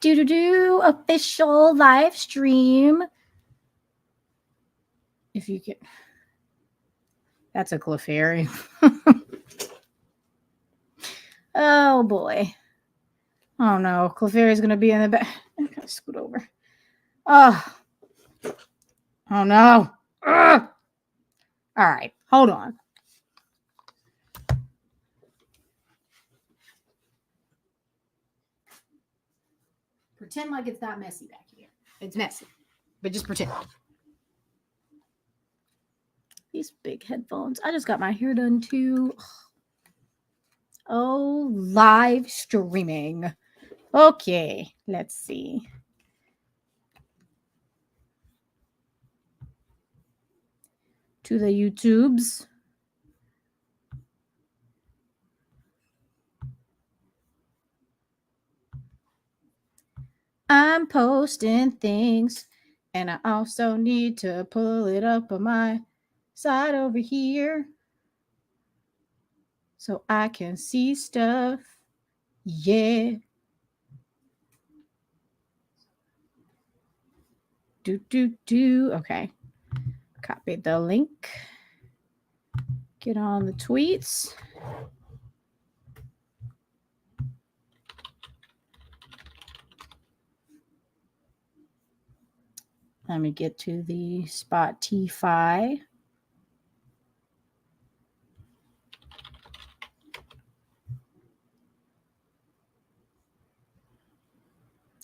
Official live stream. If you can. That's a Clefairy. Oh boy. Oh no, Clefairy's gonna be in the back. I gotta scoot over. Oh no. Ugh. All right, hold on. Pretend like it's not messy back here. It's messy, but just pretend. These big headphones. I just got my hair done too. Oh, live streaming. Okay, let's see. To the YouTubes. I'm posting things, and I also need to pull it up on my side over here so I can see stuff. Yeah. Okay. Copy the link. Get on the tweets. Let me get to the Spotify.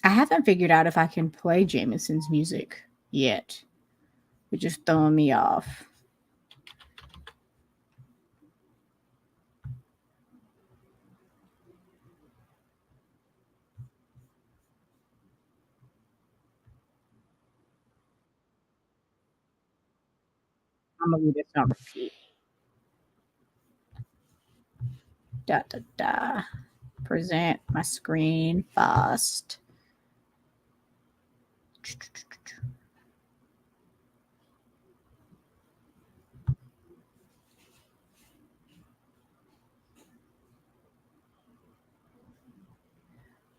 I haven't figured out if I can play Jameson's music yet. It's just throwing me off. I'm gonna leave this on repeat. Present my screen fast.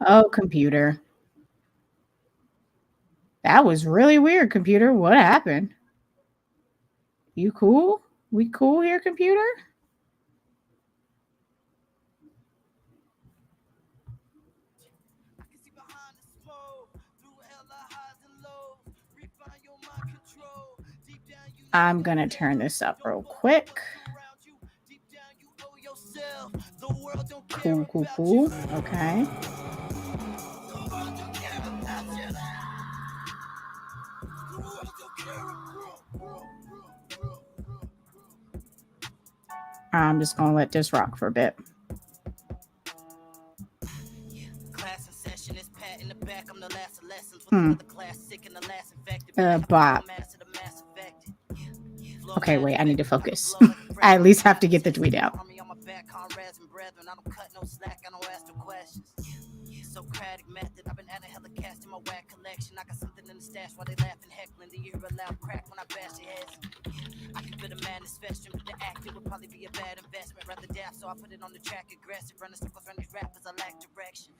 Oh, computer. That was really weird, computer. What happened? You cool? We cool here, computer? I'm going to turn this up real quick. Cool. Okay. I'm just going to let this rock for a bit. Bob. Okay, wait, I need to focus. I at least have to get the tweet out. Socratic method, I've been at a hella cast in my whack collection. I got something in the stash while they laughing, heckling. The year a loud crack when I bash your heads. I can fit a madness festering, but the act it would probably be a bad investment. Rather daft, so I put it on the track aggressive. Running circles around these rappers, I lack direction.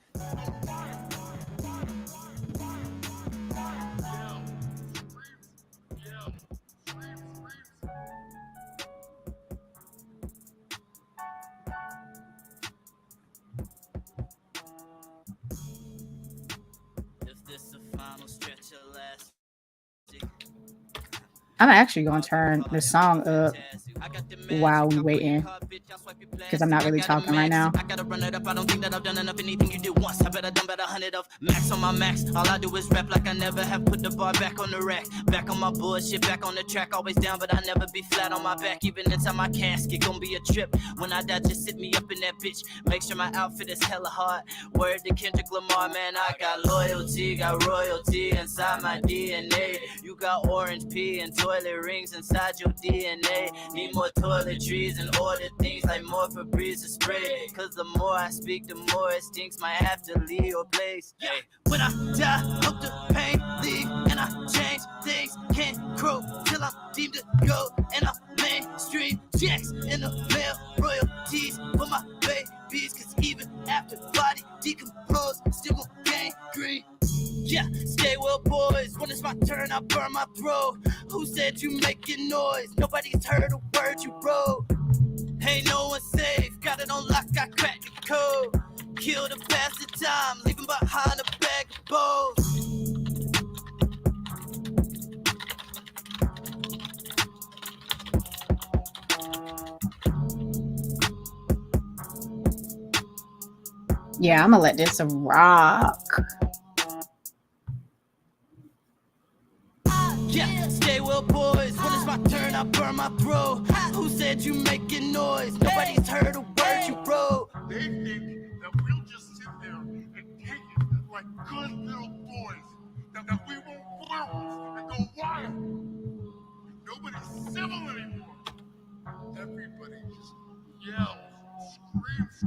I'm actually going to turn the song up while we waiting because I'm not really talking right now. I gotta run it up. I don't think that I've done enough. Anything you did once, I bet I done about 100 of max on my max. All I do is rap like I never have put the bar back on the rack. Back on my bullshit, back on the track. Always down, but I never be flat on my back. Even inside my casket, gonna be a trip. When I die, just sit me up in that bitch. Make sure my outfit is hella hard. Word to Kendrick Lamar, man. I got loyalty, got royalty inside my DNA. You got orange pee and toilet rings inside your DNA. Need more toiletries and order things like more Febreze to spray. Cause the more I speak, the more it stinks. Might have to leave your place. Hey. When I die, hope the pain leave and I change things. Can't croak till I'm deemed to go. And I'm mainstream checks in the mail. Royalties for my babies. Cause even after body decompose, still gon' gangrene. my turn, I burn my throat. Who said you making noise? Nobody's heard a word you wrote. Ain't no one safe, got it on lock, I cracked the code. Kill the bastard time, leaving behind a bag of balls. Yeah, I'm gonna let this rock. Yeah, stay well, boys. When it's my turn, I burn my throat. Who said you making noise? Nobody's heard a word you wrote. They think that we'll just sit there and take it like good little boys. That we won't flounce and go wild. Nobody's civil anymore. Everybody just yells, screams.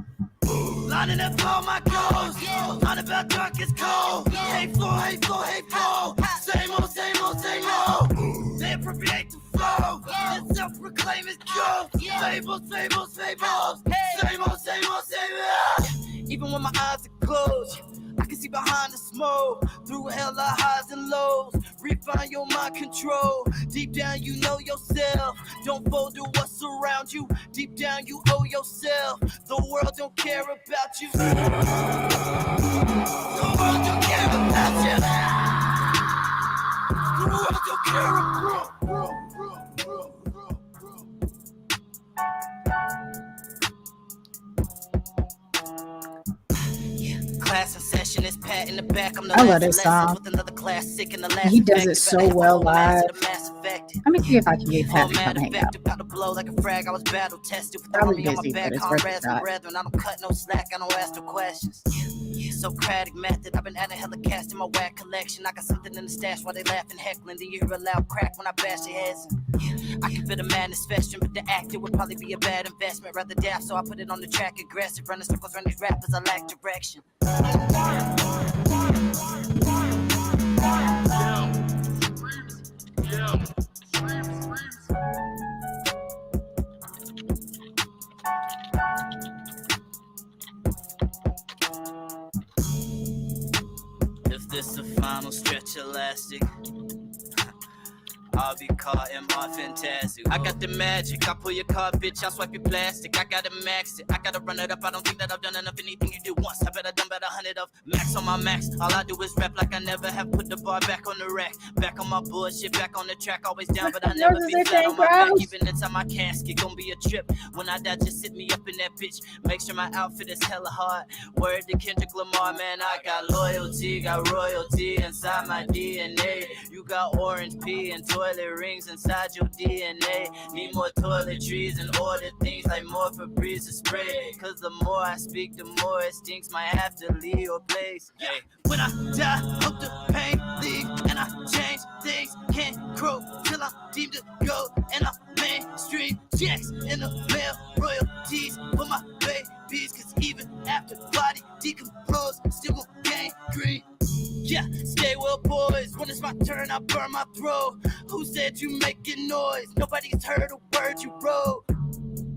Lining up all my goals. Line about dark is cold. Hate flow, hate flow, hate flow. Same old, same old, same old. They appropriate the flow. And self-proclaim is gold. Fables, fables, fables. Same old, same old, same old. Even when my eyes are closed, I can see behind the smoke. Through hella highs and lows. Refine your mind control. Deep down you know yourself. Don't fold to what's around you. Deep down you owe yourself. The world don't care about you. The world don't care about you. The world don't care about you. Class in session is pat in the back. I'm the I love this song. with another classic in the last He does it effect. so Better well have all master live. the mass effect. Let me see if I can get Pat to Mad come hang effect, out. about to blow like a frag. I was battle tested with the Probably army on my busy, back. but it's worth a Comrades and shot. brethren, I don't cut no slack. I don't ask no questions. Socratic method. I've been adding hella cast in my whack collection. I got something in the stash while they laughing, heckling. Do you hear a loud crack when I bash their heads? I can fit a madness festering, but the actor would probably be a bad investment. Rather daft, so I put it on the track aggressive. Running circles around these rappers, I lack direction. If this the final stretch elastic, I'll be caught in my fantastic. I got the magic. I pull your card, bitch. I'll swipe your plastic. I gotta max it. I gotta run it up. I don't think that I've done enough. Anything you do once, I bet I done about 100 of max on my max. All I do is rap like I never have put the bar back on the rack. Back on my bullshit, back on the track. Always down, but I never be flat on my back. Even inside my casket, gonna be a trip. When I die, just sit me up in that bitch. Make sure my outfit is hella hard. Word to Kendrick Lamar, man. I got loyalty, got royalty inside my DNA. You got orange pee and toilet rings inside your DNA. Need more toiletries and order things like more Febreze to spray. Cause the more I speak, the more it stinks. Might have to leave your place. Hey, when I die, hope the pain leave and I change things. Can't grow till I'm deemed to go. And I'm mainstream checks in the mail, royalties for my babies. Cause even after body decompose, still gon' gain green. Yeah, stay well, boys. When it's my turn, I burn my throat. Who said you making noise? Nobody's heard a word you wrote.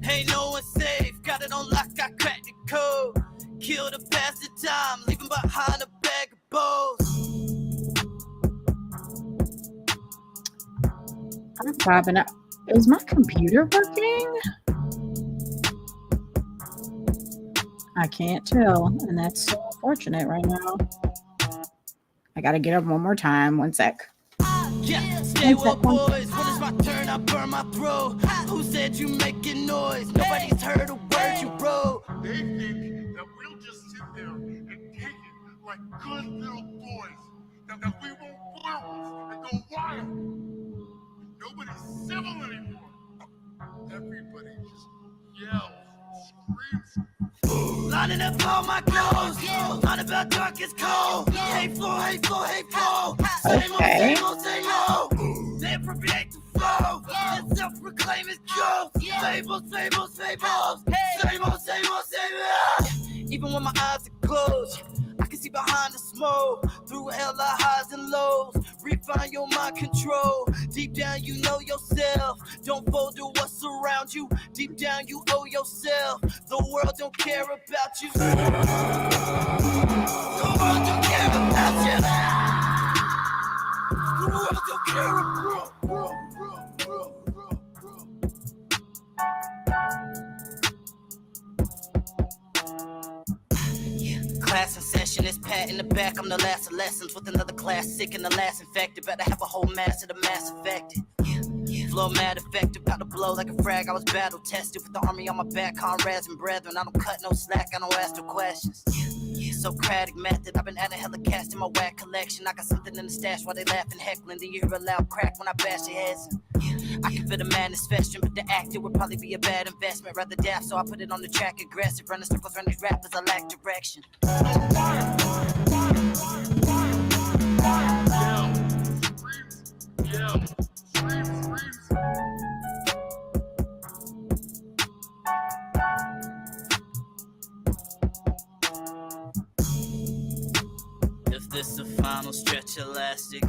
Ain't no one safe. Got it on lock, I cracked the code. Kill the bastard time, leaving behind a bag of balls. I'm popping up. Is my computer working? I can't tell, and that's so unfortunate right now. I gotta get up one more time. One sec. Yeah, stay well, boys. When it's my turn, I burn my throat. Who said you making noise? Nobody's heard a word you wrote. They think that we'll just sit there and take it like good little boys. That we won't flounce and go wild. Nobody's civil anymore. Everybody just yells, screams. Lining up all my goals. Line about dark is cold. Hate flow, hate flow, hate flow. Same old, same old, same old. They appropriate the flow. And self-proclaim is gold. Fables, fables, fables. Same old, same old, same old. Even when my eyes are closed, I can see behind the smoke. Through hella highs and lows. Refine your mind control. Deep down you know yourself. Don't fold to what's around you. Deep down you owe yourself. The world don't care about you. The world don't care about you. The world Class in session, it's Pat in the back. I'm the last of lessons with another class sick and the last infected. Better have a whole mass of the mass affected. Flow mad effective, about to blow like a frag. I was battle tested with the army on my back, comrades and brethren. I don't cut no slack, I don't ask no questions. Socratic method, I've been adding hella cast in my whack collection. I got something in the stash while they laughing, heckling. Then you hear a loud crack when I bash their heads. I can fit a madness festering, but the actor would probably be a bad investment. Rather daft, so I put it on the track aggressive. Running circles around these rappers, I lack direction. If this the final stretch elastic,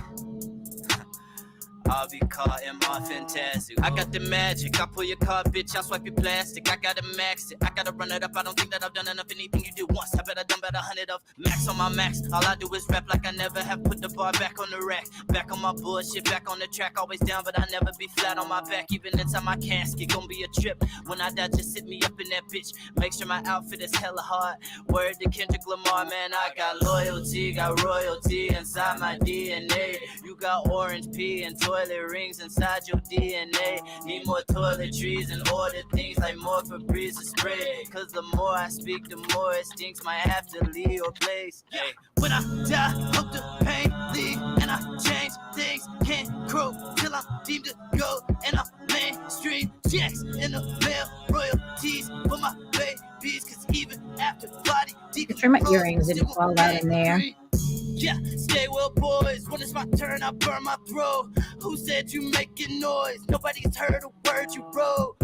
I'll be caught in my fantastic. I got the magic, I pull your card, bitch, I'll swipe your plastic. I gotta max it, I gotta run it up. I don't think that I've done enough. Anything you do once, I bet I done about 100 of. Max on my max, all I do is rap like I never have. Put the bar back on the rack, back on my bullshit, back on the track. Always down, but I never be flat on my back. Even inside my casket, gon' be a trip. When I die, just sit me up in that bitch. Make sure my outfit is hella hard. Word to Kendrick Lamar, man, I got loyalty, got royalty inside my DNA. You got orange pee and toilet rings inside your DNA. Need more toiletries and order things like more Febreze to spray. Cause the more I speak, the more it stinks. Might have to leave your place. Hey, when I die, hope the pain leave and I change things. Can't croak till I'm deemed to go. And I'm mainstream checks in the mail, royalties for my babies. Cause even after body deep, Make sure my earrings didn't fall out in there. Yeah, stay well, boys. When it's my turn, I burn my throat. Who said you making noise? Nobody's heard a word you wrote.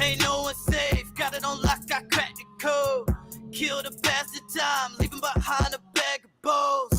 Ain't no one safe. Got it on lock, I cracked the code. Killed a bastard time, leaving behind a bag of balls.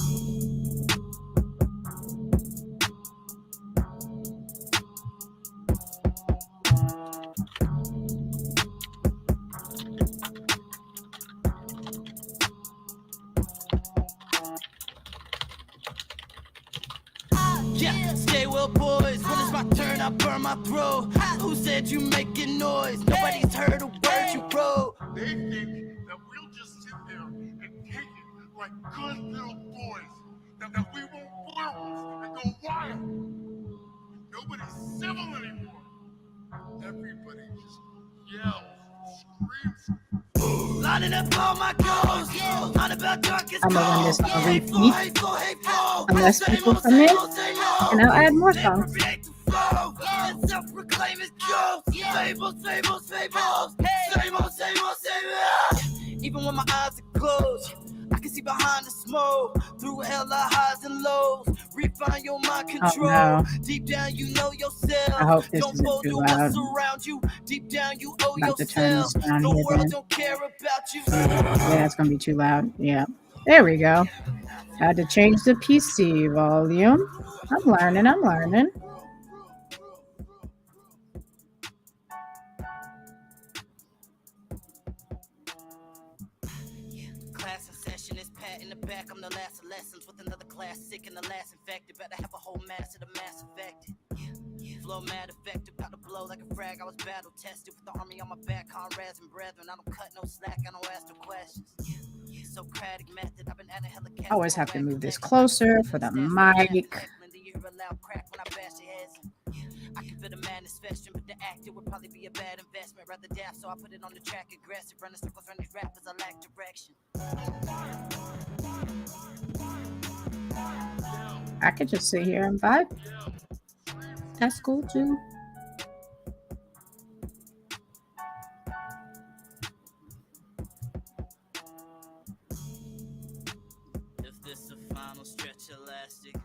Yeah, stay well, boys. When it's my turn, I burn my throat. Who said you making noise? Nobody's heard a word you wrote. They think that we'll just sit there and take it like good little boys. That we won't blow and go wild. Nobody's civil anymore. Everybody just yells, screams. Lining up all my goals. On about darkest I'm gonna run this on a repeat. hateful. Unless people come in, and I'll add more songs. Even when my eyes are closed, I can see behind the smoke. Through hella highs and lows, refine your mind control. no. Deep down, you know yourself. I hope this Don't isn't go too to loud. what's around you. Deep down, you owe About to turn yourself. this down The here world then. don't care about you. Yeah, it's gonna be too loud. Yeah. There we go. Had to change the PC volume. I'm learning. Class in session, it's Pat in the back. I'm the last of lessons with another class sick and the last infected. Better have a whole mass of the mass affected. Flow mad effective, about to blow like a frag. I was battle tested with the army on my back, comrades and brethren. I don't cut no slack, I don't ask no questions. Socratic method, I've been adding hella cast. I always have to move this closer for the mic. I can fit a madness festering, but the actor would probably be a bad investment. Rather daft, so I put it on the track aggressive. Running circles around these rappers, I lack direction. I could just sit here and vibe. That's cool too. If this the final stretch elastic,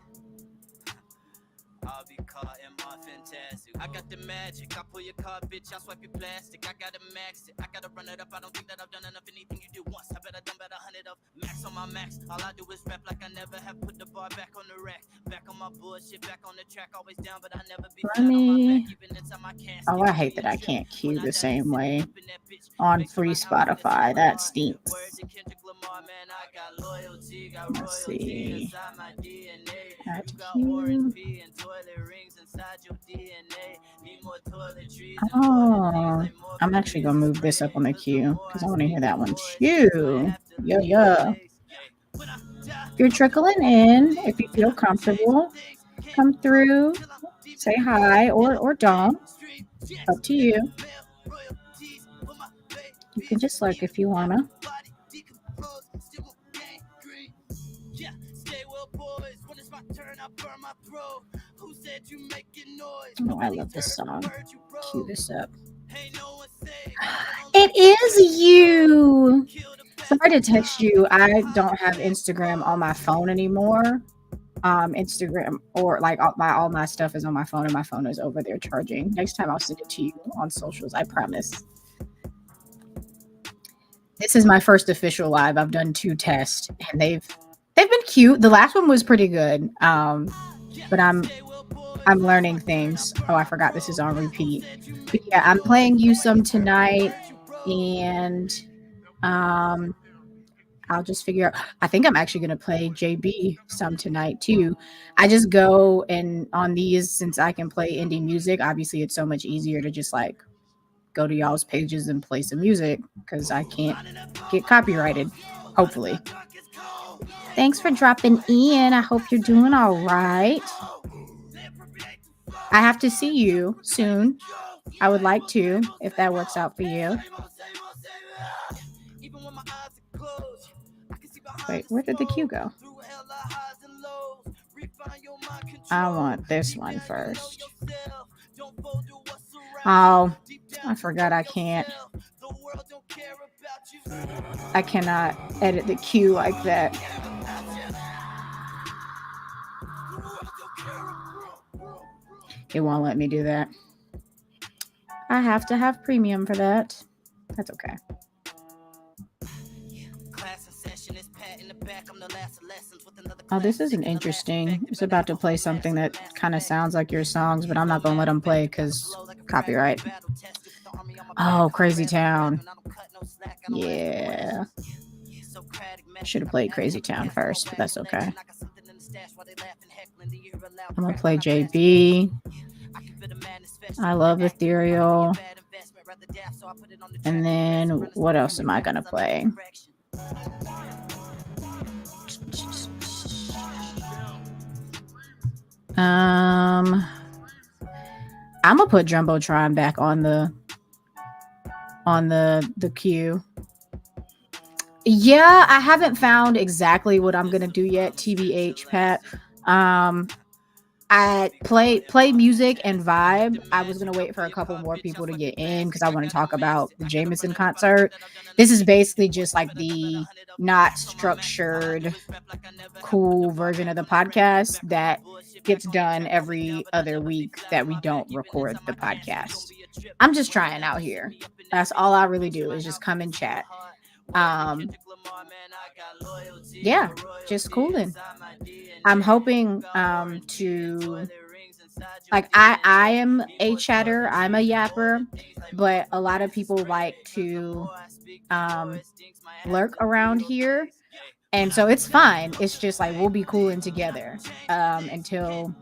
I'll be caught in my fantastic. I got the magic, I pull your card, bitch, I'll swipe your plastic. I gotta max it, I gotta run it up. I don't think that I've done enough. Anything you do once, I bet I done about 100 of. Max on my max, all I do is rap like I never have. Put the bar back on the rack, back on my bullshit, back on the track. Always down, but I never be flat on my back, even inside my casket. Oh, I hate that I can't cue the same way on free Spotify. That stinks. Let's see. Add cue. Oh, I'm actually gonna move this up on the queue because I want to hear that one too. Yeah. If you're trickling in, if you feel comfortable, come through, say hi, or don't. Up to you. You can just lurk if you wanna. Oh, I love this song. Cue this up. It is you. Sorry to text you. I don't have Instagram on my phone anymore. Instagram or like all my stuff is on my phone, and my phone is over there charging. Next time I'll send it to you on socials. I promise. This is my first official live. I've done 2 tests, and they've been cute. The last one was pretty good. But I'm learning things. Oh, I forgot this is on repeat. But yeah, I'm playing you some tonight, and I'll just figure out. I think I'm actually going to play JB some tonight too. I just go and on these, since I can play indie music, obviously it's so much easier to just like go to y'all's pages and play some music because I can't get copyrighted, hopefully. Thanks for dropping in. I hope you're doing all right. I have to see you soon. I would like to, if that works out for you. Wait, where did the cue go? I want this one first. Oh, I forgot I cannot edit the cue like that. It won't let me do that. I have to have premium for that. That's okay. Oh, this isn't interesting. It's about to play something that kind of sounds like your songs, but I'm not going to let them play because copyright. Oh, Crazy Town. Yeah. Should have played Crazy Town first, but that's okay. I'm going to play JB. I love Ethereal. And then what else am I going to play? I'm gonna put Jumbotron back on the queue. Yeah, I haven't found exactly what I'm gonna do yet, TBH, Pat. I play music and vibe. I was gonna wait for a couple more people to get in because I want to talk about the Jameson concert. This is basically just like the not structured, cool version of the podcast that gets done every other week that we don't record the podcast. I'm just trying out here. That's all I really do is just come and chat. Yeah, just cooling. I'm hoping to like I am a chatter, I'm a yapper, but a lot of people like to lurk around here, and so it's fine. It's just like we'll be cooling together until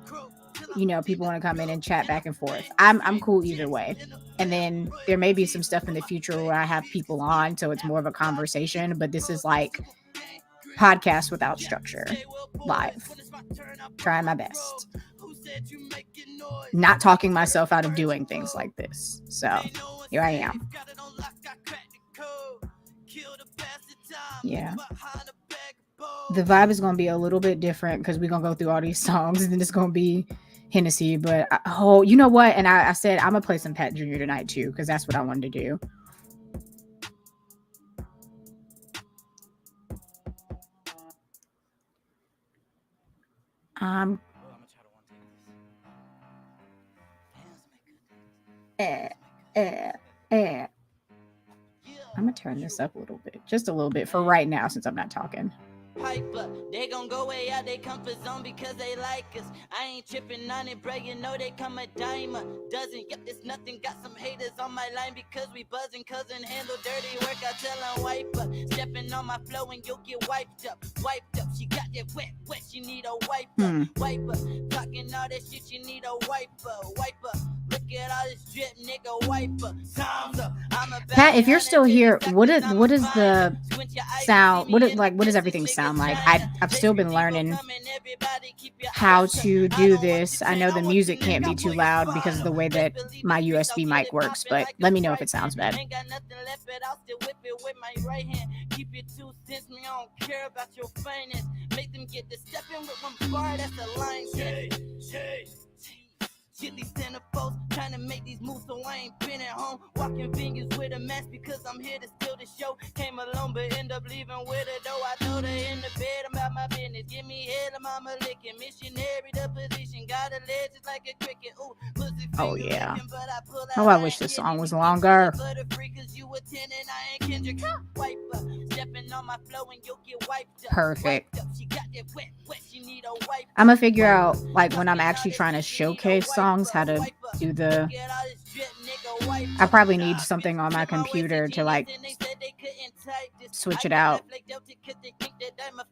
people want to come in and chat back and forth. I'm cool either way. And then there may be some stuff in the future where I have people on, so it's more of a conversation, but this is like podcast without structure, live. Trying my best. Not talking myself out of doing things like this. So here I am. Yeah. The vibe is going to be a little bit different because we're going to go through all these songs and then it's going to be Hennessy. But you know what? And I said I'm going to play some Pat Jr. tonight too because that's what I wanted to do. I'm gonna turn this up a little bit, just a little bit for right now since I'm not talking. Hyper, they gon' go way out they comfort zone because they like us. I ain't tripping on it, bro. You know they come a dime a dozen. Yep, there's nothing. Got some haters on my line because we buzzing. Cousin handle dirty work. I tell them wipe up. Stepping on my flow and you'll get wiped up. Wiped up. She got that wet. She need a wipe up. Wipe up. Talking all that shit. She need a wipe up. Wipe up. Look at all this drip, nigga, wiper. Time's up. Pat, if you're still here, what is the sound? What does everything sound like? I've still been learning how to do this. I know the music can't be too loud because of the way that my USB mic works, but let me know if it sounds bad. Ain't got nothing left, but I'll still whip it with my right hand. Keep your 2 cents, me, I don't care about your finance. Make them get the step in with one bar, that's the line. Shit, these centerfolds trying to make these moves, so I ain't been at home. Walking fingers with a mask because I'm here to steal the show. Came alone, but end up leaving with a dough. I told her in the bed about my business. Give me head, mama licking. Missionary, the position. Got a leg just like a cricket. Ooh, pussy Oh, yeah. licking, but I pull out Oh, I wish this song was longer. but a freak 'cause you attending, I ain't Kendrick. Wipe up. Stepping on my flow and you'll get wiped up. Perfect. Wiped up. She got that wet, she need a wipe. I'm gonna figure out, like, when I'm actually trying to showcase songs, how to do the. I probably need something on my computer to, like, switch it out,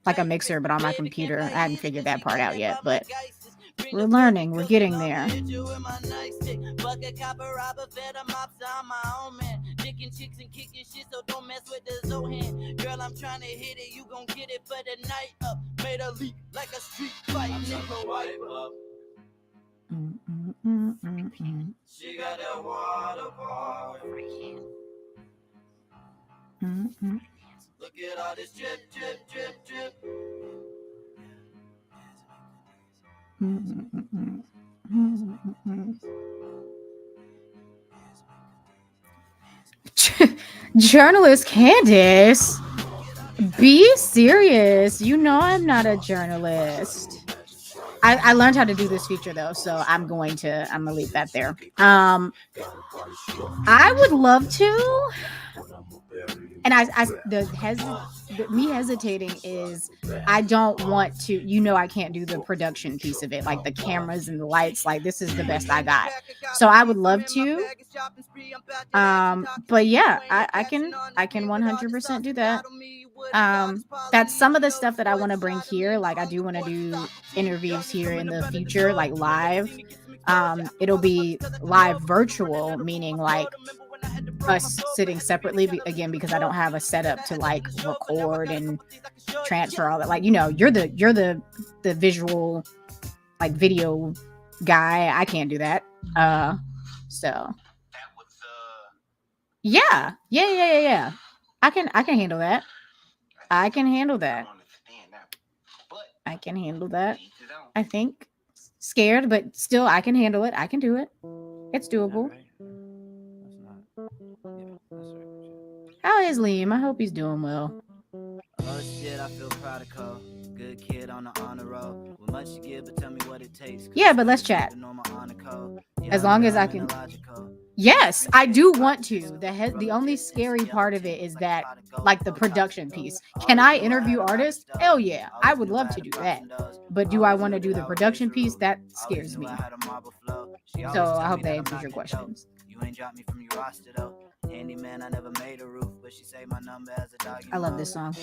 like a mixer, but on my computer. I hadn't figured that part out yet, but we're learning. We're getting there. Chicks and kicking shit, so don't mess with the Zohan. Girl, I'm trying to hit it, you gon' get it for the night up. Made a leap like a street fight, nigga. Wipe up. She got that water park. Look at all this drip, drip, drip, drip. Journalist Candace, be serious. You know I'm not a journalist. I learned how to do this feature though, so I'm gonna leave that there. I would love to, and me hesitating is I don't want to. You know, I can't do the production piece of it, like the cameras and the lights. Like, this is the best I got. So I would love to. But yeah, I can 100% do that. That's some of the stuff that I want to bring here. Like, I do want to do interviews here in the future, like live. It'll be live virtual, meaning like us sitting separately, again, because I don't have a setup to like record and transfer all that. Like, you know, you're the visual, like, video guy. I can't do that. So yeah. I can handle that. I can handle that. I think scared, but still I can handle it. I can do it. It's doable. How is Liam? I hope he's doing well. Oh shit, I feel proud of Cole. Good kid on the honor roll. With much to give, but tell me what it takes. Yeah, but let's chat. As long as I can. Yes, I do want to. The only scary part of it is that, like, the production piece. Can I interview artists? Hell yeah, I would love to do that. But do I want to do the production piece? That scares me. So I hope that answers your questions. You ain't dropped me from your roster though. Handyman, I never made a roof, but she saved my number as a dog. I love this song.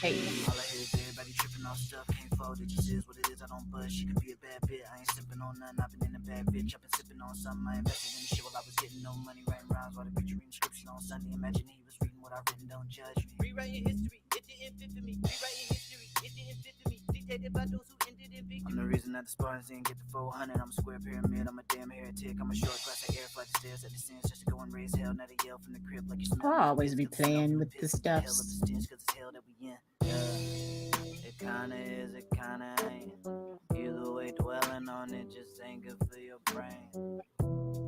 Hey. All I hear is everybody tripping off stuff. Can't fold it, just is what it is. I don't budge. She could be a bad bitch. I ain't sipping on nothing. I've been in a bad bitch. I've been sipping on something. I invested in the shit while I was getting no money. Writing rhymes while the preacher reading scripture on Sunday. Imagine he was reading what I've written. Don't judge me. Rewriting history, it didn't fit for me. Rewriting history, it didn't fit for me. Dictated by those who ended in victory. I'm the reason that the Spartans didn't get the 400. I'm a square pyramid. I'm a damn heretic. I'm a short glass of air, flight the stairs at the sins just to go and raise hell. Not a yell from the crib like you smell. I'll always be playing with the stuff. It kinda is, it kinda ain't. Either way, dwelling on it just ain't good for your brain.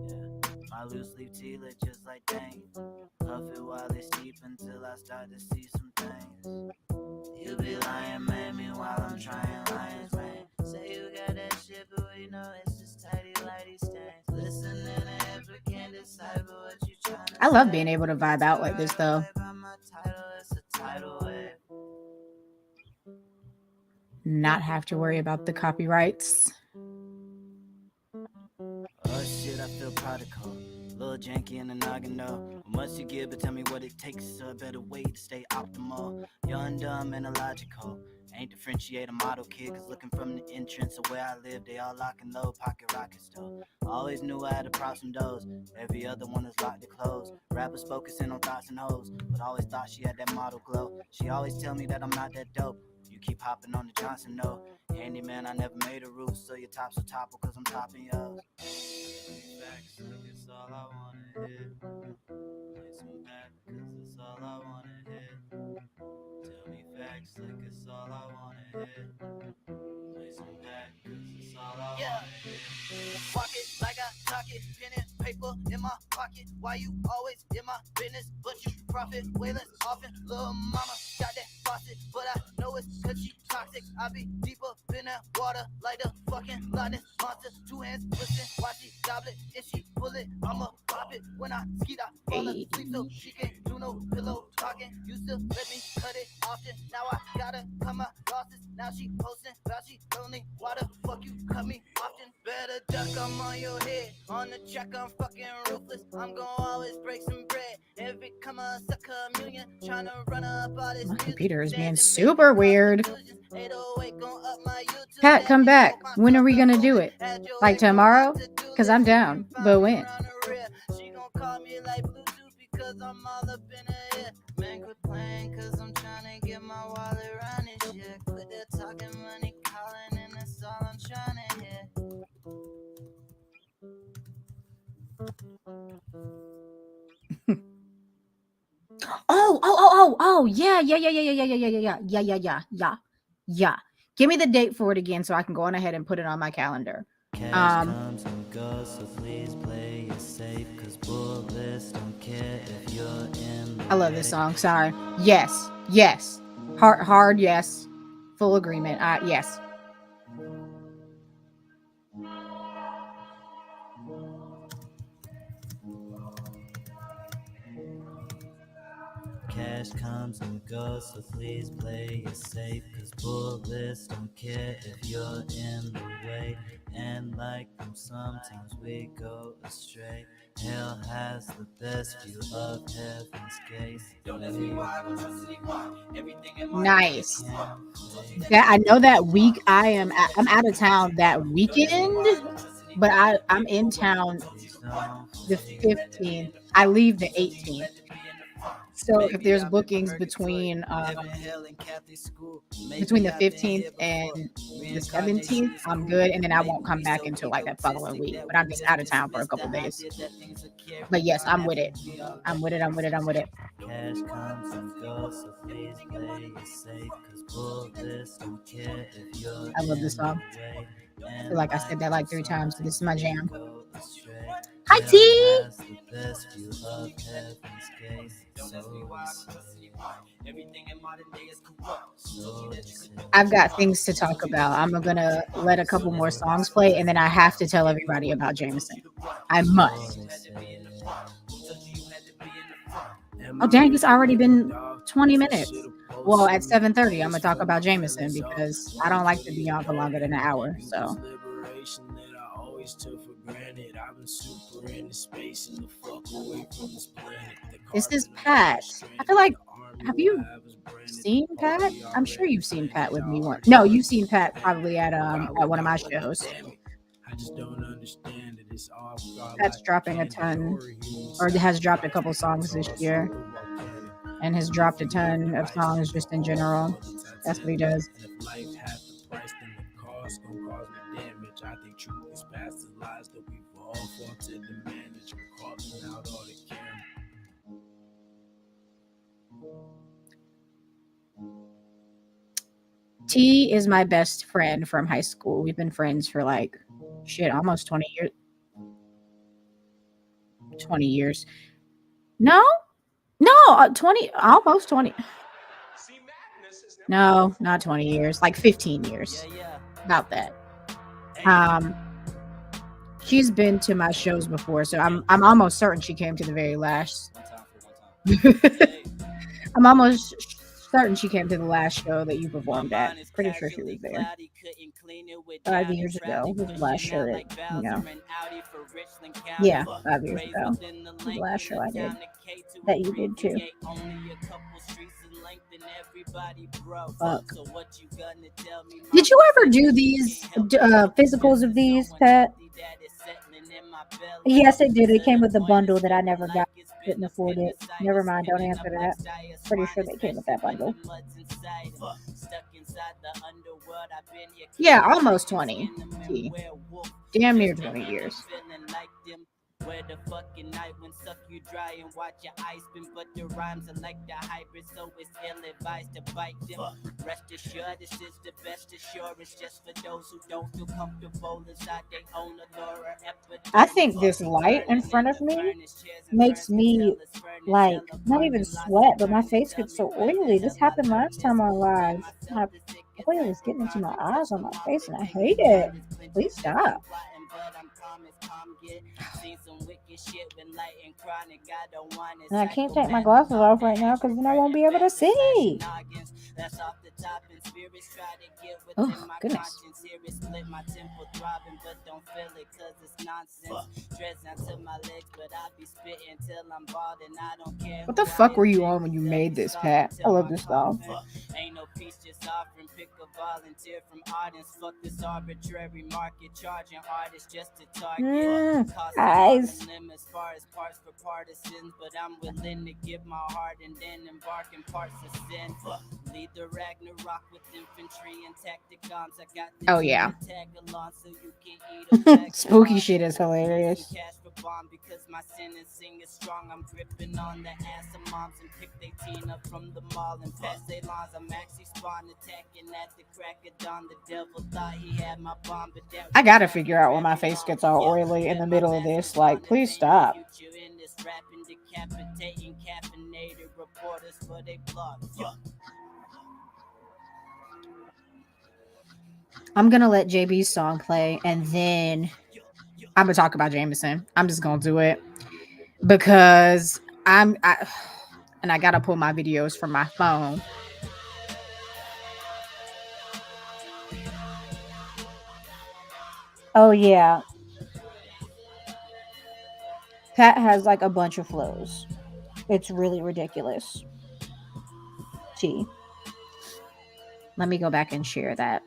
Yeah, my loose leaf tea lit just like Dane. Huff it while they sleep until I start to see some things. You be lying, man, meanwhile I'm trying lines, man. Say you got that shit, but we know it's just tidy, lighty stains. Listening to every can decipher what you trying to I love being able to vibe out like this, though. Not have to worry about the copyrights. Oh shit, I feel prodigal. Little janky in the noggin though. Must you give, but tell me what it takes. So a better way to stay optimal. Young, dumb, and illogical. Ain't differentiate a model kid, cause looking from the entrance of where I live, they all lock and load, pocket rockets though. Always knew I had to prop some doors. Every other one is locked to close. Rappers focusing on thoughts and hoes, but always thought she had that model glow. She always tell me that I'm not that dope. You keep hopping on the Johnson, no. Handyman, I never made a roof, so your tops will topple, cause I'm topping yours. Facts, it's all I wanna hear. Play some back, cause it's all I wanna hear. Tell me facts, like it's all I wanna hear. Play some back, cause it's all I wanna hear. Walk it like I talk it, pen and paper in my pocket. Why you always in my business, but you profit way less often. Little mama got that faucet, but I know it's cause she toxic. I be deeper in that water like the fucking lightning monster. 2 hands listen, watch it goblet. If she pull it, I'ma pop it. When I skeet, I fall asleep so she can't do no pillow talking. Used to let me cut it often, now I gotta cut my losses. Now she posting about she lonely. Why the fuck you cut me often? Better duck, I'm on your head. On the track, I'm fucking ruthless. I'm gonna always break some bread. Every come a suck communion. Trying to run up all this. My computer is being super weird. Pat, come back. When are we gonna do it? Like tomorrow? Cause I'm down. But when? She gonna call me like Bluetooth because I'm all up in her ear. Man, quit playing cause I'm trying to get my wallet running shit. Quit that talking money calling and that's all I'm trying to hear. Oh, yeah. Give me the date for it again so I can go on ahead and put it on my calendar. I love this song. Sorry. Yes. Hard, yes. Full agreement. Yes. Cash comes and goes, so please play it safe. Cause bullets don't care if you're in the way. And like them, sometimes we go astray. Hell has the best view of heaven's gate. Don't ask me why, I don't trust anyone. Everything in my Nice. Yeah, I know that week I'm out of town that weekend, but I'm in town the 15th. I leave the 18th. So if there's bookings between the 15th and the 17th, I'm good, and then I won't come back until like that following week. But I'm just out of town for a couple days. But yes, I'm with it. I'm with it. Cash comes and goes, so please play it safe. Cause bullets don't care if you're I love this song. I feel like I said that like 3 times. This is my jam. Hi, T. I've got things to talk about. I'm gonna let a couple more songs play, and then I have to tell everybody about Jameson. I must. Oh, dang, it's already been 20 minutes. Well, at 7:30, I'm gonna talk about Jameson because I don't like to be on for longer than an hour. So. This is Pat. I feel like, have you seen Pat? I'm sure you've seen Pat with me once. No, you've seen Pat probably at one of my shows. I just don't understand it. It's all Pat's dropping a ton, or has dropped a couple songs this year, and has dropped a ton of songs just in general. That's what he does. Life had the price, then the cost gonna cause me damage. I think truth is past the lies that we've all fought to manage. We're calling out all the camera. T is my best friend from high school. We've been friends for like almost 20 years. 20 years. No, 20, almost 20. No, not 20 years, like 15 years. About that. She's been to my shows before, so I'm almost certain she came to the very last. I'm almost certain she came to the last show that you performed at. Pretty sure she was there. 5 years ago was the last show that, you know. Yeah, 5 years ago. Was the last show I did. That you did too. Fuck. Did you ever do these physicals of these, Pat? Yes, it did. It came with a bundle that I never got. Couldn't afford it. Never mind. Don't answer that. Pretty sure they came with that bundle. Yeah, almost 20. Gee. Damn near 20 years. Where the fucking night when suck you dry and watch your eyes spin, but the rhymes are like the hybrid, so it's ill advised to bite them. Rest assured, this is the best assurance just for those who don't feel comfortable inside their own allure. I think this light in front of me makes me like not even sweat, but my face gets so oily. This happened last time on live. My oil is getting into my eyes on my face, and I hate it. Please stop. And I can't take my glasses off right now because then I won't be able to see. Oh, goodness. What the fuck were you on when you made this, Pat? I love this song. Ain't no peace, just offering, pick a volunteer from audience. Fuck this arbitrary market, charging artists just to target. Guys. As far as parts for partisans, but I'm willing to give my heart and then embark in parts of sin. Lead the Ragnarok with infantry and tacticons. I got Oh yeah. tag along so you can eat Spooky shit is hilarious. Because my sentencing is strong, I'm gripping on the ass of moms and pick they teen up from the mall and pass they lawns. I'm actually spawn attacking at the crack of dawn. The devil thought he had my bomb, but that I gotta figure out when my face gets all oily in the middle of this. Like, please stop. I'm gonna let JB's song play and then I'm gonna talk about Jameson. I'm just gonna do it because I gotta pull my videos from my phone. Oh yeah. Pat has like a bunch of flows. It's really ridiculous. Gee. Let me go back and share that.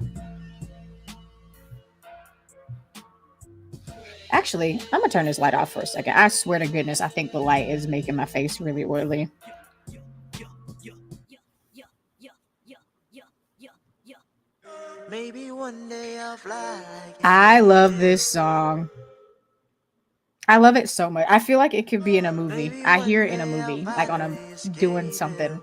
Actually, I'm gonna turn this light off for a second. I swear to goodness, I think the light is making my face really oily. Maybe one day I'll fly. I love this song. I love it so much. I feel like it could be in a movie. I hear it in a movie, like on a doing something,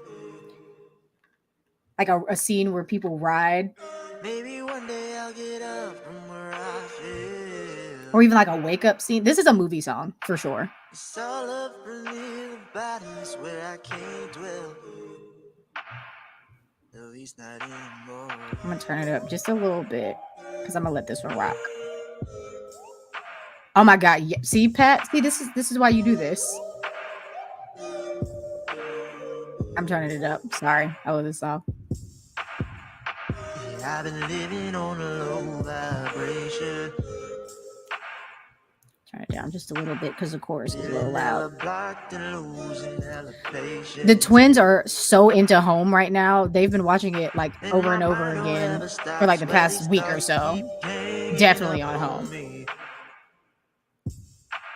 like a scene where people ride. Maybe one day I'll get up from where I feel. Or even like a wake up scene. This is a movie song for sure. It's all up for little bodies where I can't dwell. At least not anymore. I'm gonna turn it up just a little bit because I'm gonna let this one rock. Oh my god! Yeah. See, Pat. See, this is why you do this. I'm turning it up. Sorry, I love this song. Yeah, I've been living on a low vibration. Turn it down just a little bit because the chorus is a little loud. The twins are so into Home right now. They've been watching it like over and over again for like the past week or so. Definitely on Home.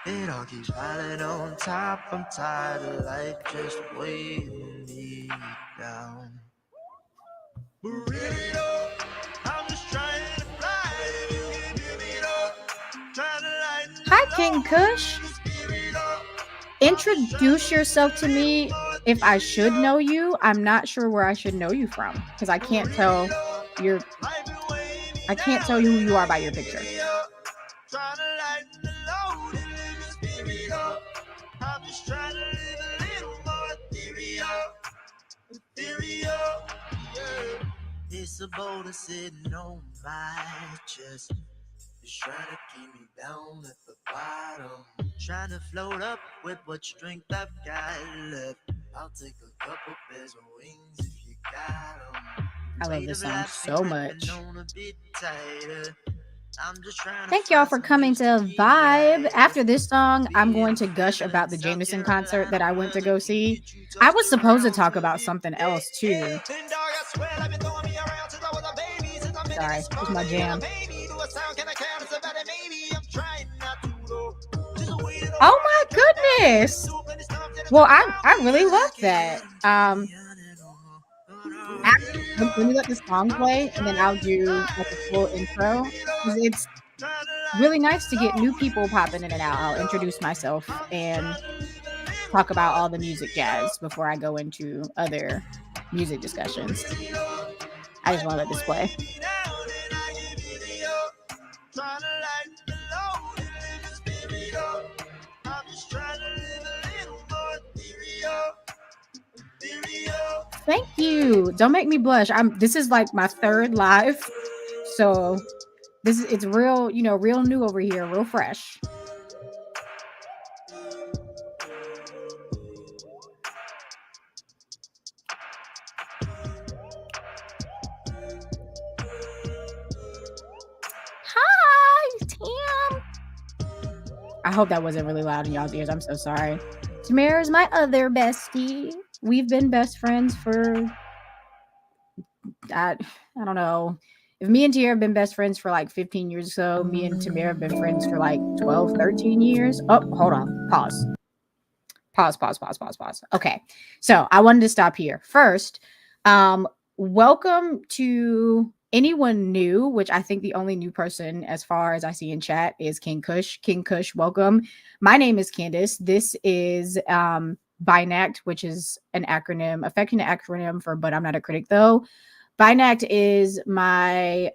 It all keeps piling on top. I'm tired of life just weighing me down. Burrito, I'm just trying to fly. You can give it up. Trying to lighten the Hi, King Kush. Introduce yourself to me if I should know you. I'm not sure where I should know you from because I can't tell who you are by your picture. It's a boulder sitting on my chest. It's trying to keep me down at the bottom. Trying to float up with what strength I've got left. I'll take a couple pairs of wings if you I love this song so much. Thank y'all for coming to Vibe. After this song, I'm going to gush about the Jameson concert that I went to go see. I was supposed to talk about something else too. Sorry, it's my jam. Oh my goodness. Well, I really love that. Let me let the song play and then I'll do like a full intro. 'Cause it's really nice to get new people popping in and out. I'll introduce myself and talk about all the music jazz before I go into other music discussions. I just want to let this play. Thank you. Don't make me blush. This is like my third live. So it's real, real new over here, real fresh. Hi, Tim. I hope that wasn't really loud in y'all's ears. I'm so sorry. Tamara is my other bestie. We've been best friends for I don't know. If me and Tamara have been best friends for like 15 years or so, me and Tamara have been friends for like 12, 13 years. Oh, hold on. Pause. Okay. So I wanted to stop here. First, welcome to anyone new, which I think the only new person as far as I see in chat is King Kush. King Kush, welcome. My name is Candace. This is BINACT, which is an acronym, affecting an acronym for But I'm Not a Critic Though. BINACT is my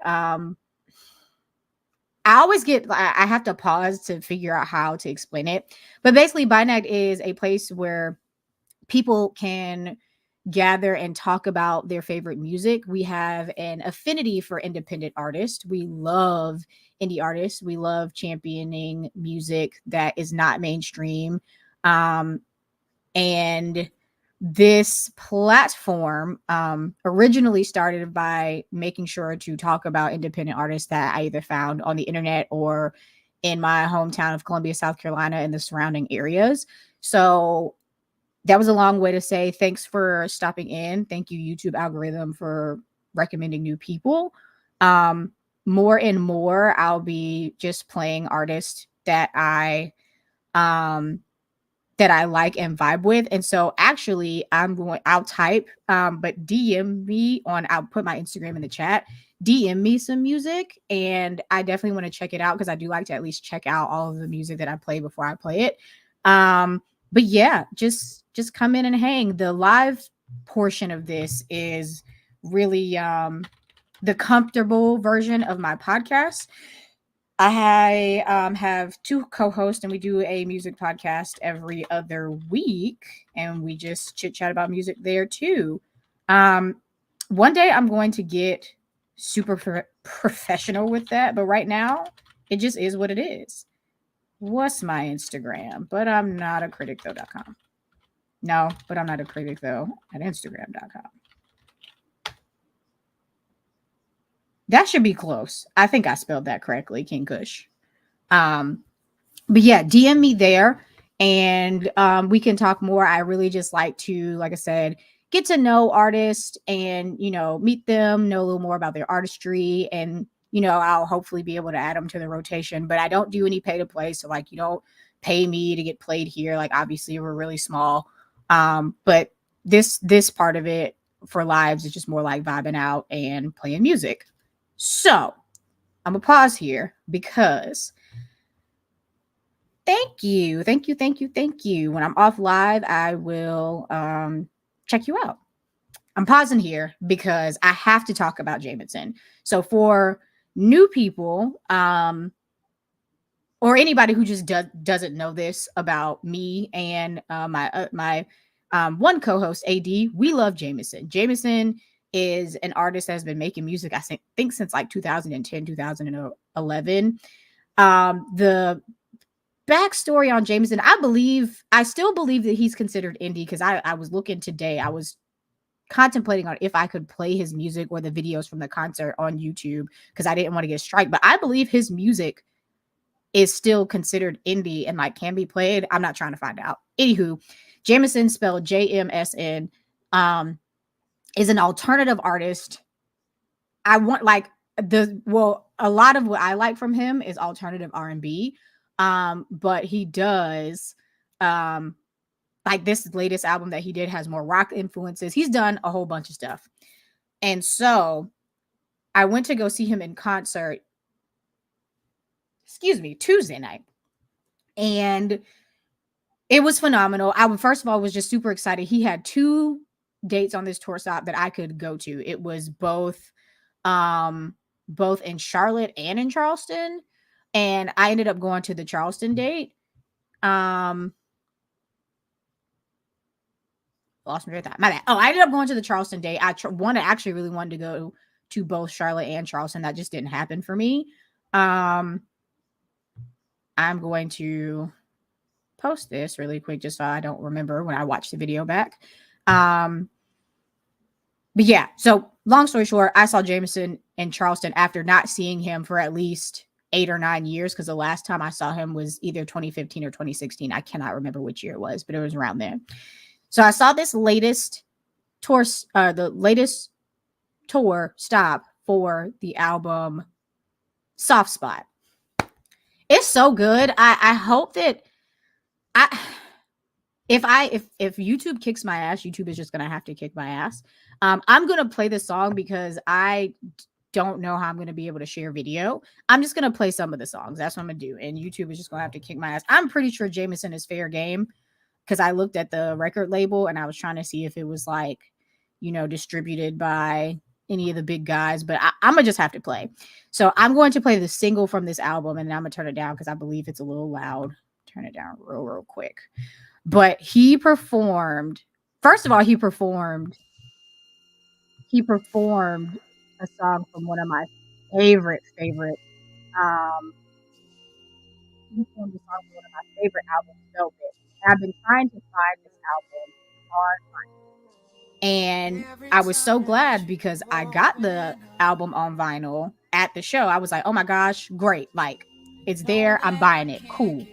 I have to pause to figure out how to explain it. But basically, BINACT is a place where people can gather and talk about their favorite music. We have an affinity for independent artists. We love indie artists. We love championing music that is not mainstream. And this platform originally started by making sure to talk about independent artists that I either found on the internet or in my hometown of Columbia, South Carolina, and the surrounding areas. So that was a long way to say thanks for stopping in. Thank you, YouTube algorithm, for recommending new people. More and more, I'll be just playing artists that I like and vibe with. And so actually I'll type, but DM me I'll put my Instagram in the chat, DM me some music. And I definitely want to check it out because I do like to at least check out all of the music that I play before I play it. But yeah, just come in and hang. The live portion of this is really the comfortable version of my podcast. I have two co-hosts and we do a music podcast every other week and we just chit chat about music there too. One day I'm going to get super professional with that, but right now it just is what it is. What's my Instagram? But I'm not a critic though.com. No, but I'm not a critic though at Instagram.com. That should be close. I think I spelled that correctly, King Kush. But yeah, DM me there and we can talk more. I really just like to, like I said, get to know artists and, meet them, know a little more about their artistry. And, I'll hopefully be able to add them to the rotation. But I don't do any pay to play. So like, you don't pay me to get played here. Like obviously we're really small. But this part of it for lives is just more like vibing out and playing music. So I'm gonna pause here because thank you. When I'm off live, I will check you out. I'm pausing here because I have to talk about Jameson. So for new people, or anybody who just doesn't know this about me and my one co-host AD, we love Jameson. Jameson is an artist that has been making music, I think since like 2010, 2011. The backstory on Jameson, I still believe that he's considered indie because I was looking today. I was contemplating on if I could play his music or the videos from the concert on YouTube because I didn't want to get strike. But I believe his music is still considered indie and like can be played. I'm not trying to find out. Anywho, Jameson, spelled Jamsn, is an alternative artist. I want like a lot of what I like from him is alternative R&B. But he does like this latest album that he did has more rock influences. He's done a whole bunch of stuff. And so I went to go see him in concert, Tuesday night. And it was phenomenal. I first of all was just super excited. He had 2 dates on this tour stop that I could go to. It was both in Charlotte and in Charleston. And I ended up going to the Charleston date. Lost me with that. My bad. Oh, I ended up going to the Charleston date. I really wanted to go to both Charlotte and Charleston. That just didn't happen for me. I'm going to post this really quick just so I don't remember when I watch the video back. But yeah, so long story short, I saw Jameson in Charleston after not seeing him for at least 8 or 9 years because the last time I saw him was either 2015 or 2016. I cannot remember which year it was, but it was around then. So I saw this latest tour, the latest tour stop for the album Soft Spot. It's so good. I hope that if YouTube kicks my ass, YouTube is just gonna have to kick my ass. I'm gonna play this song because I don't know how I'm gonna be able to share video. I'm just gonna play some of the songs. That's what I'm gonna do, and YouTube is just gonna have to kick my ass. I'm pretty sure Jameson is fair game because I looked at the record label and I was trying to see if it was like, distributed by any of the big guys, but I'm gonna just have to play. So I'm going to play the single from this album and then I'm gonna turn it down because I believe it's a little loud. Turn it down real quick. But he performed, first of all, he performed a song from one of my favorite he performed a song from one of my favorite albums, Velvet. And I've been trying to find this album on vinyl. And I was so glad because I got the album on vinyl at the show. I was like, oh my gosh, great. Like, it's there. I'm buying it. Cool.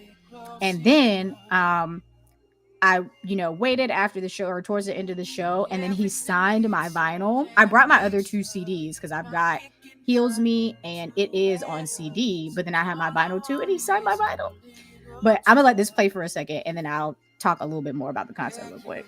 And then I, waited after the show or towards the end of the show, and then he signed my vinyl. I brought my other 2 CDs because I've got Heals Me and It Is on CD, but then I have my vinyl too, and he signed my vinyl. But I'm gonna let this play for a second, and then I'll talk a little bit more about the concert real quick.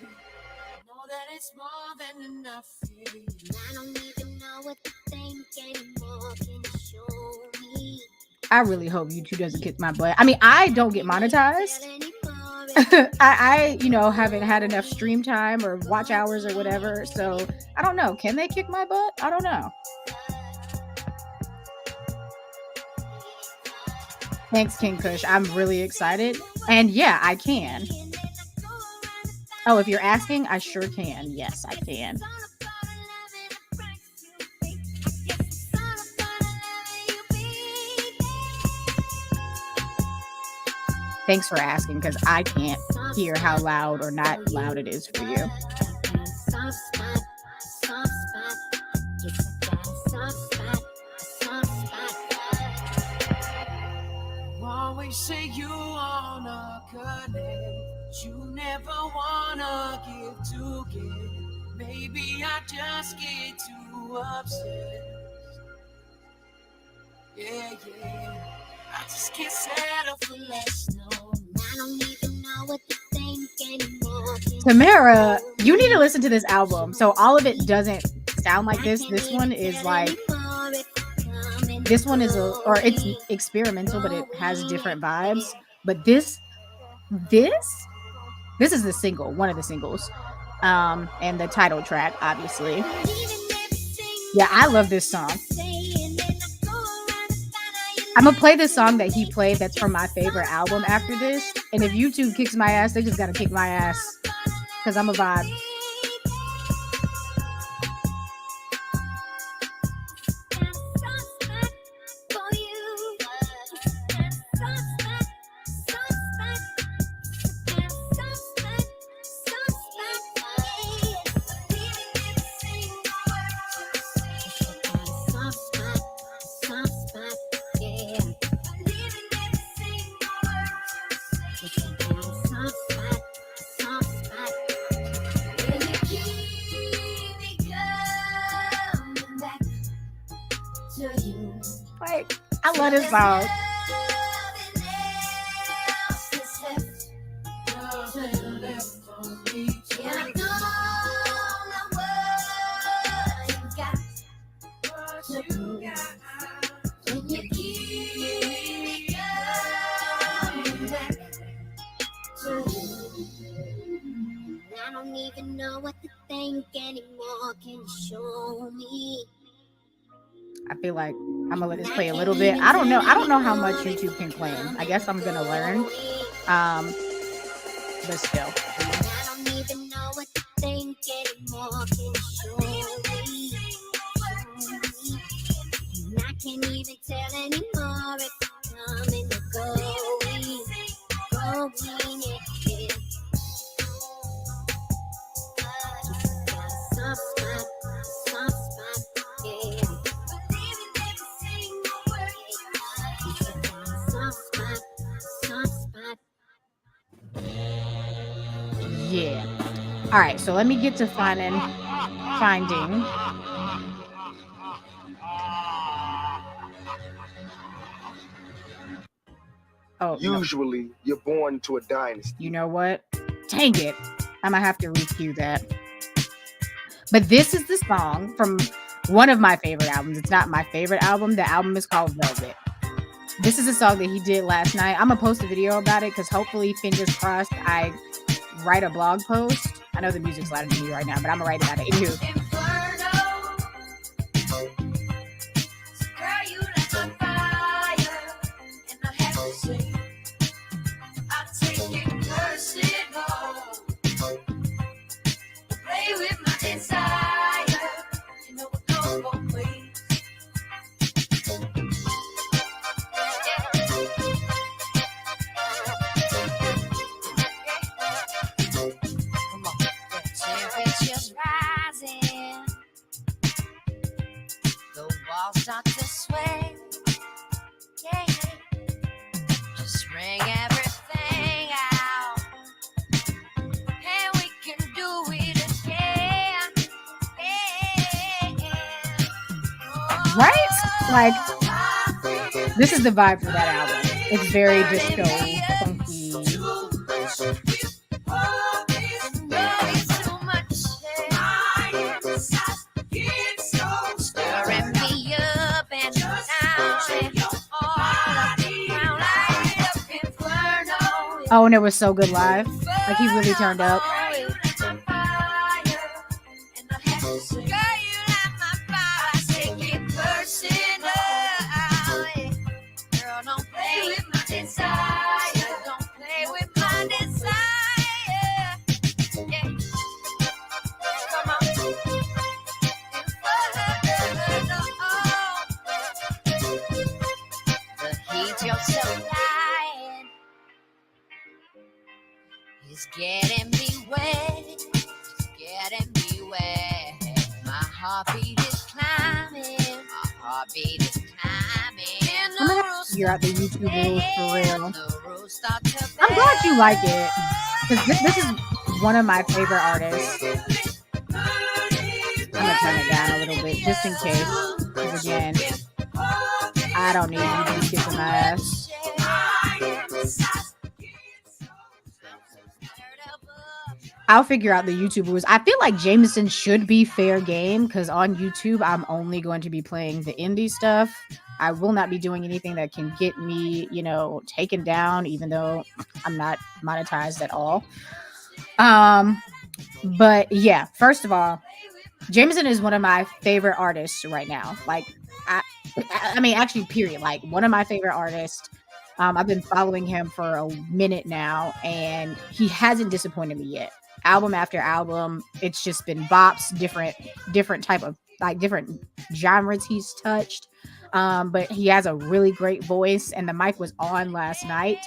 I really hope YouTube doesn't kick my butt. I mean, I don't get monetized. I haven't had enough stream time or watch hours or whatever. So I don't know. Can they kick my butt? I don't know. Thanks, King Kush. I'm really excited. And yeah, I can. Oh, if you're asking, I sure can. Yes, I can. Thanks for asking, because I can't hear how loud or not loud it is for you. Always say you wanna connect, you never wanna give to give. Maybe I just get too obsessed. Yeah. I just can't settle for less. No, I don't even know what to think anymore. Tamara, you need to listen to this album. So all of it doesn't sound like this. This one is like, it's experimental, but it has different vibes. But this is the single, one of the singles, and the title track, obviously. Yeah, I love this song. I'm gonna play this song that he played that's from my favorite album after this. And if YouTube kicks my ass, they just gotta kick my ass because I'm a vibe. Like, I love this song. I don't even know what to think anymore. Can you show me? I feel like I'm gonna let this play a little bit. I don't know how much YouTube can claim. I guess I'm gonna learn. But still. I don't even know what to think anymore. Can you show me? And I can't even tell anymore if I'm coming or going. Going, yeah. Soft spot, yeah. Soft spot. Yeah. All right, so let me get to finding. Oh, no. Usually, you're born to a dynasty. You know what? Dang it. I'm gonna have to re-cue that. But this is the song from one of my favorite albums. It's not my favorite album. The album is called Velvet. This is a song that he did last night. I'm gonna post a video about it because hopefully, fingers crossed, I write a blog post. I know the music's louder than me right now, but I'm gonna write about it. Anywho. Temperatures rising, the walls start to sway. Yeah, just ring everything out, and we can do it again. Right? Like, this is the vibe for that album. It's very disco, funky. Oh, and it was so good live. Like, he really turned up. It's getting me wet, it's getting me wet. My heartbeat is climbing, I'm gonna have to figure out the YouTube rules for real. I'm glad you like it, because this is one of my favorite artists. I'm gonna turn it down a little bit just in case, because again, I don't need you to be kissing my ass. I'll figure out the YouTube rules. I feel like Jameson should be fair game, because on YouTube, I'm only going to be playing the indie stuff. I will not be doing anything that can get me, taken down, even though I'm not monetized at all. But yeah, first of all, Jameson is one of my favorite artists right now. Like, I mean, actually, period. Like, one of my favorite artists. I've been following him for a minute now, and he hasn't disappointed me yet. Album after album, it's just been bops, different type of, like, different genres he's touched. But he has a really great voice, and the mic was on last night.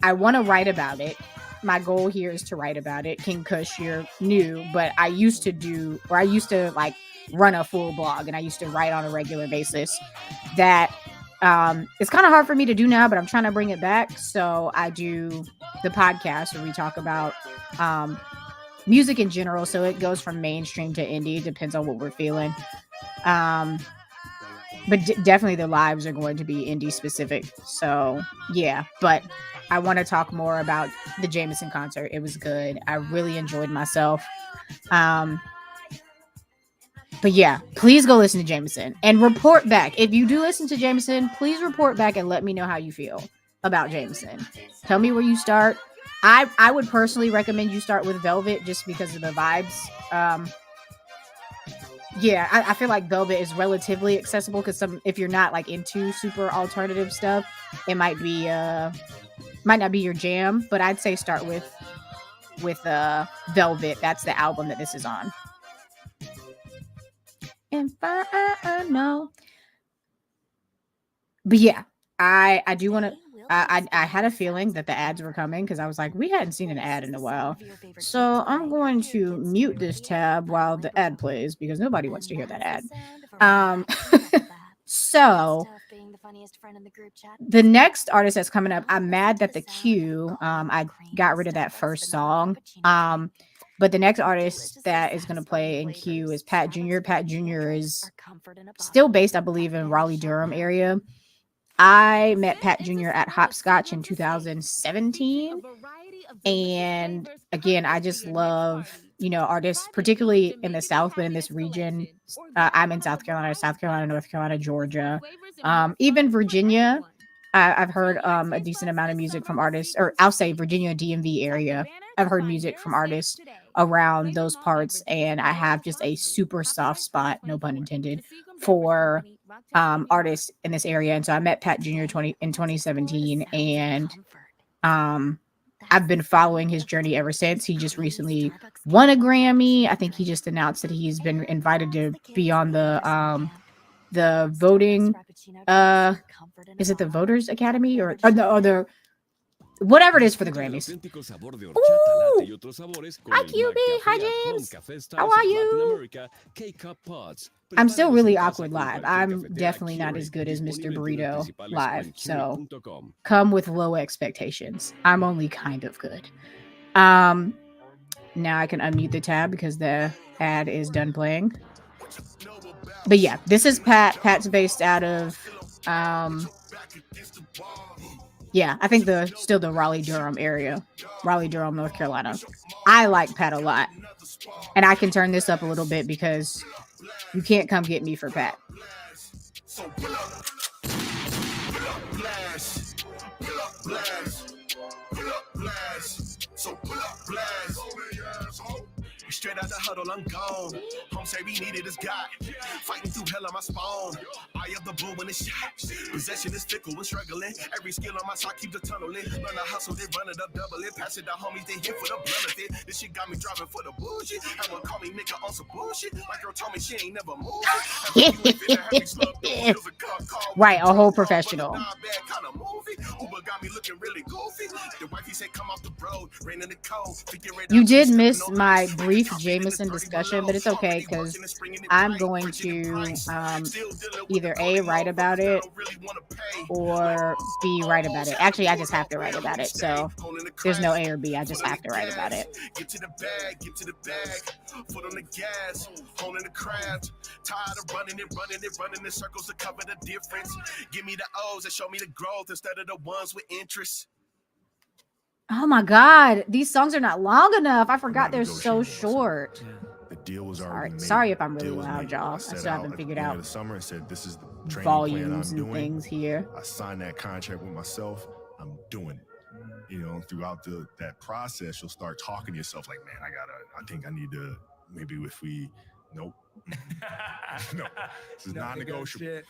I want to write about it. My goal here is to write about it. King Kush, you're new, but I used to like run a full blog, and I used to write on a regular basis. That it's kind of hard for me to do now, but I'm trying to bring it back. So I do the podcast where we talk about music in general. So it goes from mainstream to indie. It depends on what we're feeling. but definitely the lives are going to be indie specific. So yeah, but I want to talk more about the Jameson concert. It was good. I really enjoyed myself. But yeah, please go listen to Jameson and report back. If you do listen to Jameson, please report back and let me know how you feel about Jameson. Tell me where you start. I would personally recommend you start with Velvet just because of the vibes. Yeah, I feel like Velvet is relatively accessible because if you're not like into super alternative stuff, it might not be your jam. But I'd say start with Velvet. That's the album that this is on. Inferno. But yeah, I do want to. I had a feeling that the ads were coming because I was like, we hadn't seen an ad in a while. So I'm going to mute this tab while the ad plays because nobody wants to hear that ad. So the next artist that's coming up, I'm mad that the queue, I got rid of that first song. But the next artist that is going to play in queue is Pat Jr. Pat Jr. is still based, I believe, in Raleigh-Durham area. I met Pat Jr. at Hopscotch in 2017. And again, I just love, artists, particularly in the South, but in this region. I'm in South Carolina, North Carolina, Georgia, even Virginia. I've heard a decent amount of music from artists, or I'll say Virginia DMV area. I've heard music from artists around those parts, and I have just a super soft spot, no pun intended, for artists in this area. And so I met Pat Jr. in 2017, and I've been following his journey ever since. He just recently won a Grammy. I think he just announced that he's been invited to be on the voting. Is it the Voters Academy or the whatever it is for the Grammys? Ooh. Hi, QB. Hi, James. How are you? I'm still really awkward live. I'm definitely not as good as Mr. Burrito live. So come with low expectations. I'm only kind of good. Now I can unmute the tab because the ad is done playing. But yeah, this is Pat. Pat's based out of I think still the Raleigh-Durham area. Raleigh-Durham, North Carolina. I like Pat a lot. And I can turn this up a little bit because you can't come get me for Pat. Straight out the huddle, I'm gone. Home say we needed is God. Fighting through hell on my spawn. Eye of the bull when it's shot. Possession is fickle and struggling. Every skill on my side keep the tunnel lit. Learn to hustle, then run it up, double it. Pass it to homies, they hit for the blood of it. This shit got me driving for the bullshit. Everyone call me nigga on some bullshit. My girl told me she ain't never moved. Right, a whole professional. You did miss my brief Jameson discussion, but it's okay because I'm going to either A, write about it, or B, write about it. Actually, I just have to write about it. So there's no A or B. I just have to write about it. Get to the bag, foot on the gas, holding the craft. Tired of running in circles to cover the difference. Give me the O's that show me the growth instead of the ones with interest. Oh my God, these songs are not long enough. I forgot they're so short. The deal was already made. Sorry if I'm really loud, y'all. I still haven't figured out the summer and said this is the training volumes plan I'm and doing. things here. I signed that contract with myself. I'm doing it. Throughout that process, you'll start talking to yourself like, man, I think I need to, maybe if we, nope. No, this is non-negotiable.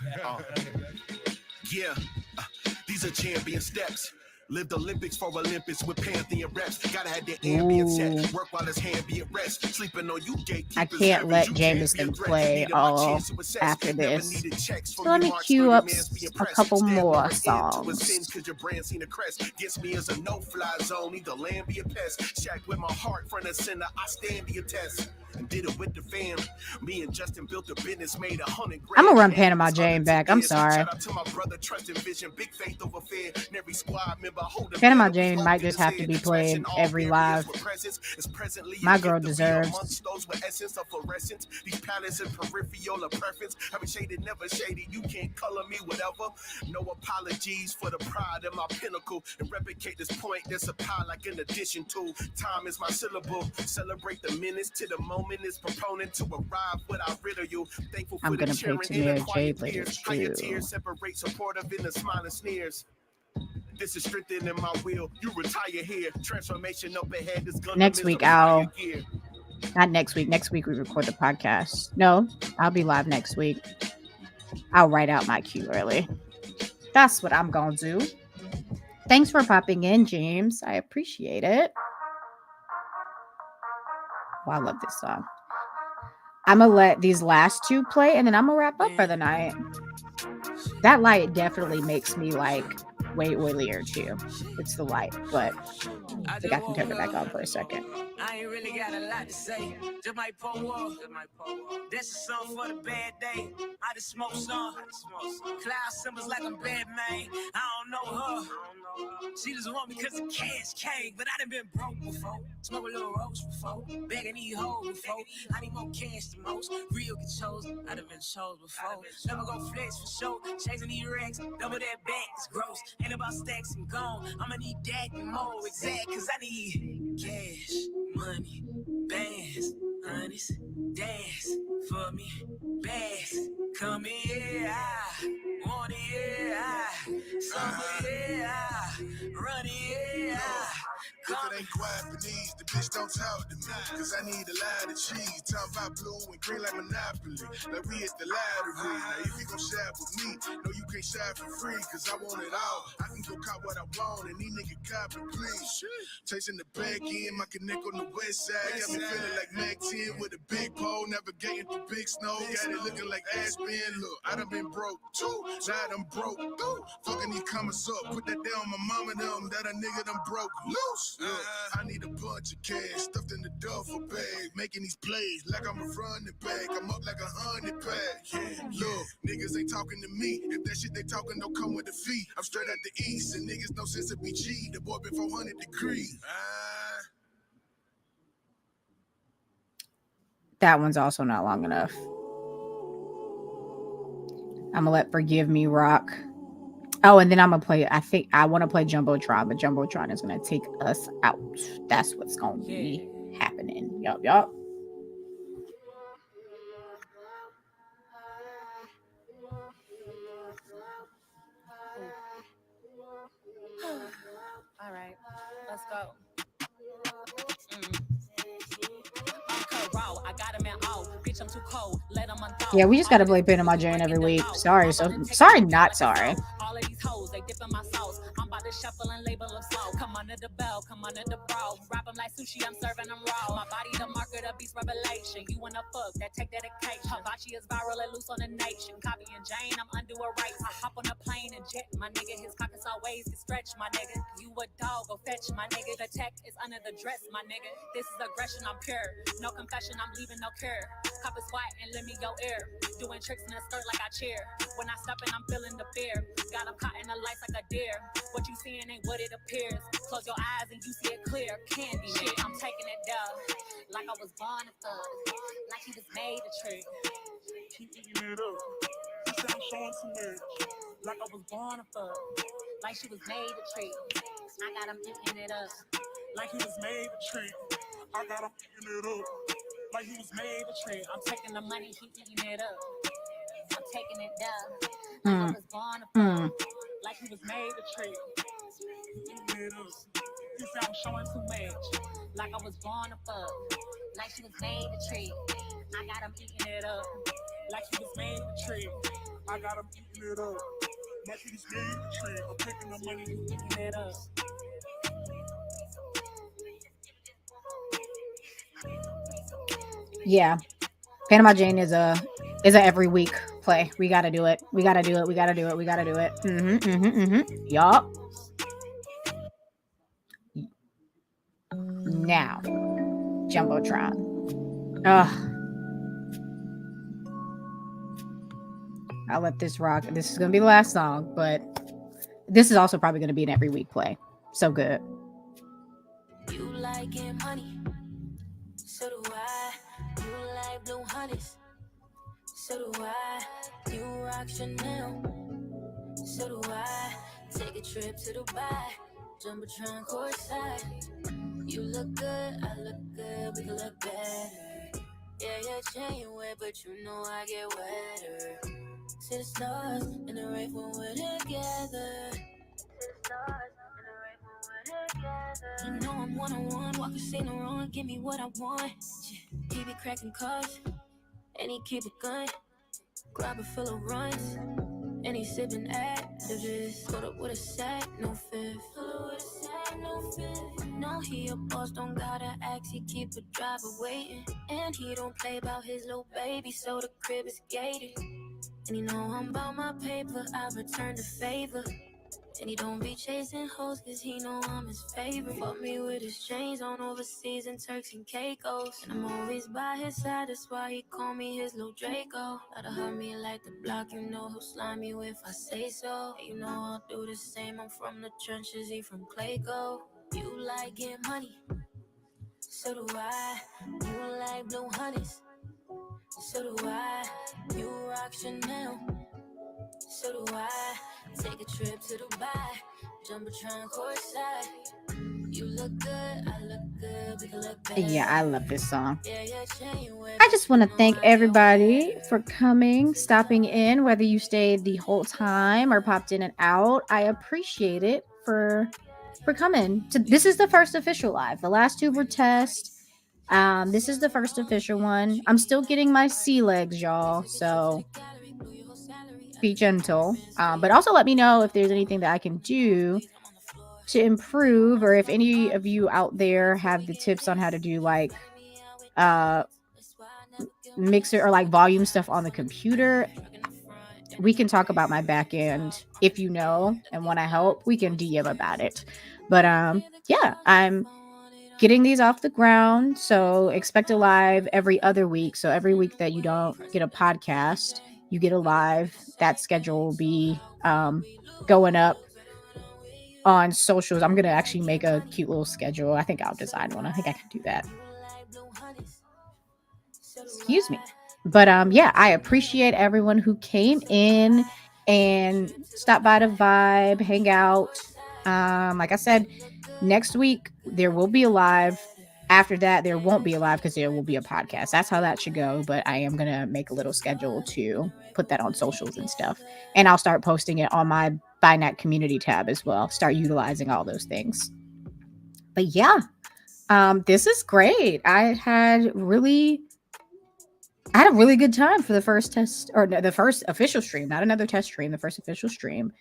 These are champion steps. Lived Olympics for Olympics with Pantheon reps. Gotta have the ambient set. Work while it's ambient rest. Sleeping on you gatekeepers. I can't let Jameson play all after this. So let me queue up a couple more songs. Cause your brand seen a crest. Gets me as a no-fly zone. Either land be a pest. Shack with my heart front and center. I stand the test. Did it with the fam. Me and Justin built a business, made 100 grand. I'm gonna run Panama Jane back. I'm sorry. Shout out to my brother, trust and vision, big faith over fear. And every squad member holding Panama Jane might just have to be played every live. My girl deserves. These palace and peripheral preference. Every shaded, never shady. You can't color me whatever. No apologies for the pride of my pinnacle. And replicate this point. There's a pie like an addition to. Time is my syllable. Celebrate the minutes to the moment is proponent to arrive without ridicule. Thankful for I'm gonna the play cheering Tamir Jade later higher too. tears separate supportive in the smiling sneers. This is strengthening my will. You retire here. Transformation up ahead is gonna Next week I'll not next week. Next week we record the podcast. No, I'll be live next week. I'll write out my cue early. That's what I'm gonna do. Thanks for popping in, James. I appreciate it. Oh, I love this song. I'm gonna let these last two play and then I'm gonna wrap up for the night. That light definitely makes me like way oilier too. It's the light, but I think I can turn it back on for a second. I ain't really got a lot to say. Just might pour up. That's a song for the bad day. I just smoke some. Cloud symbols like I'm bad, man. I don't know her. She just want me because the cash came, but I done been broke before. Smoke a little rose before. Begging these hoes before. I need more cash than most. Real get chosen. I done been chose before. Never go flex for show. Chasing these racks. Double that back is gross. Ain't about stacks and gone. I'ma need that and more exact. Cause I need cash, money, bands, honeys, dance for me, bags. Come here, I want it, I summer, yeah, run it, If it ain't quiet beneath, the bitch don't talk to me. Cause I need a lot of cheese. Talk about blue and green like Monopoly. Like we hit the lottery. Now if you gon' shop with me, no you can't shop for free. Cause I want it all. I can go cop what I want and these niggas cop it, please. Chasing the back end, my connect on the west side. Got me feeling like Mac 10 with a big pole. Navigating through big snow. Got it looking like Aspen. Look, I done been broke too. Now I done broke through. Fucking these comments up. Put that down on my mama them. That a nigga done broke loose. Look, I need a bunch of cash stuffed in the duffel bag, making these plays like I'm a running back. I'm up like 100 pack. Yeah, look, niggas ain't talking to me. If that shit they talking don't come with a fee. I'm straight out the east, and niggas no sense of BG. The boy been 400 degrees. That one's also not long enough. I'm gonna let Forgive Me rock. Oh, and then I'm gonna play. I think I want to play Jumbotron, but Jumbotron is gonna take us out. That's what's gonna be happening. Yup. All right, let's go. I got him at all. Bitch, I'm too cold. Let him unthaw. Yeah, we just gotta play Panama Jane every week. Sorry, not sorry. All of these hoes, they dip in my sauce. I'm about to shuffle and label them slow. Come under the bell, come under the bra. Wrap them like sushi, I'm serving them raw. My body the market of beast revelation. You wanna fuck, that take dedication. Hibachi is viral and loose on the nation. Copy and Jane, I'm under a race. I hop on a plane and jet, my nigga. His cock is always get stretched, my nigga. You a dog, go fetch, my nigga. The tech is under the dress, my nigga. This is aggression, I'm pure. No confession, I'm leaving no cure. Cop is white and let me go air. Doing tricks in the skirt like I cheer. When I step in, I'm feeling the fear. Got him caught in the lights like a deer. What you seeing ain't what it appears. Close your eyes and you see it clear. Candy shit, I'm taking it down. Like I was born a thug. Like he was made a trick. Keep eating it up. You say I'm showing too much. Like I was born a thug. Like she was made a trick. I got him eating it up. Like he was made a treat. I got him eating it up. Like he was made a treat. I'm taking the money, he eating it up. I'm taking it down. Like I was born a thug. Like he was made a trick. Eating it up. You say I'm showing too much. Like I was born a thug. Like she was made a treat. I got him eating it up. Like he was made a treat. I got him eating it up. Like he was made a treat. I'm taking the money, he eating it up. Yeah, Panama Jane is a every week play. We gotta do it. We gotta do it. Yup. Now, Jumbotron. Ugh. I'll let this rock. This is gonna be the last song, but this is also probably gonna be an every week play. So good. You like getting money, so do I. You like blue honeys, so do I. You rock Chanel, so do I. Take a trip to Dubai, Jumbotron courtside. You look good, I look good, we can look better. Yeah, your chain wet, but you know I get wetter. See the stars in the rain when we're together. See the stars in the rain when we're together. You know I'm one-on-one, walk a scene wrong, give me what I want. He be cracking cars, and he keep a gun. Grab a full of runs, and he sipping activists. Put up with a sack, no fifth. Pull up with a sack, no fifth. No, he a boss, don't gotta ask, he keep a driver waiting. And he don't play about his little baby, so the crib is gated. And he know I'm about my paper, I return the favor. And he don't be chasing hoes, cause he know I'm his favorite. Fuck me with his chains on overseas and Turks and Caicos. And I'm always by his side, that's why he call me his little Draco. Gotta hurt me like the block, you know he'll slime you if I say so. You know I'll do the same, I'm from the trenches, he from Clayco. You like getting money, so do I. You like blue honeys, so do I. You rock Chanel, so do I. Take a trip to Dubai, Jumbotron courtside. You look good, I look good, we can look better. Yeah, I love this song. Yeah, your chain wet, I just want to but you thank know I get everybody wetter. for coming, stopping in, whether you stayed the whole time or popped in and out. I appreciate it for coming. This is the first official live. The last two were tests. This is the first official one. I'm still getting my sea legs, y'all. So be gentle. But also let me know if there's anything that I can do to improve, or if any of you out there have the tips on how to do like mixer or like volume stuff on the computer. We can talk about my back end. If you know and want to help, we can DM about it. But yeah, I'm getting these off the ground, so expect a live every other week. So every week that you don't get a podcast, you get a live. That schedule will be going up on socials. I'm gonna actually make a cute little schedule. I think I'll design one. I think I can do that. Excuse me. But yeah, I appreciate everyone who came in and stopped by to vibe, hang out. Like I said, next week there will be a live. After that, there won't be a live because there will be a podcast. That's how that should go. But I am gonna make a little schedule to put that on socials and stuff. And I'll start posting it on my BINAC community tab as well. Start utilizing all those things. But yeah, this is great. I had a really good time for the first test, or no, the first official stream, not another test stream, the first official stream.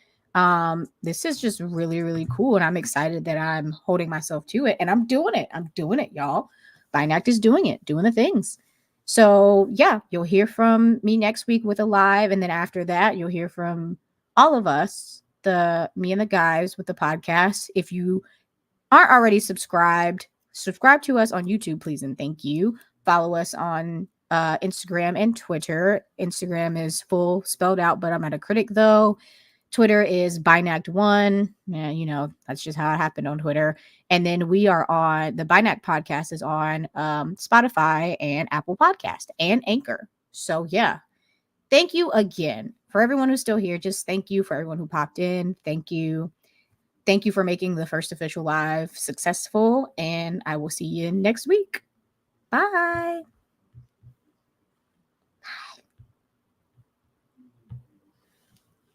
This is just really, really cool. And I'm excited that I'm holding myself to it, and I'm doing it, y'all. BINAC is doing it, doing the things. So yeah, you'll hear from me next week with a live. And then after that, you'll hear from all of us, me and the guys with the podcast. If you aren't already subscribed, subscribe to us on YouTube, please. And thank you. Follow us on Instagram and Twitter. Instagram is full spelled out, but I'm at a critic though. Twitter is BINAC1. Yeah, you know, that's just how it happened on Twitter. And then we are on, the BINAC podcast is on Spotify and Apple Podcast and Anchor. So yeah, thank you again for everyone who's still here. Just thank you for everyone who popped in. Thank you. Thank you for making the first official live successful. And I will see you next week. Bye.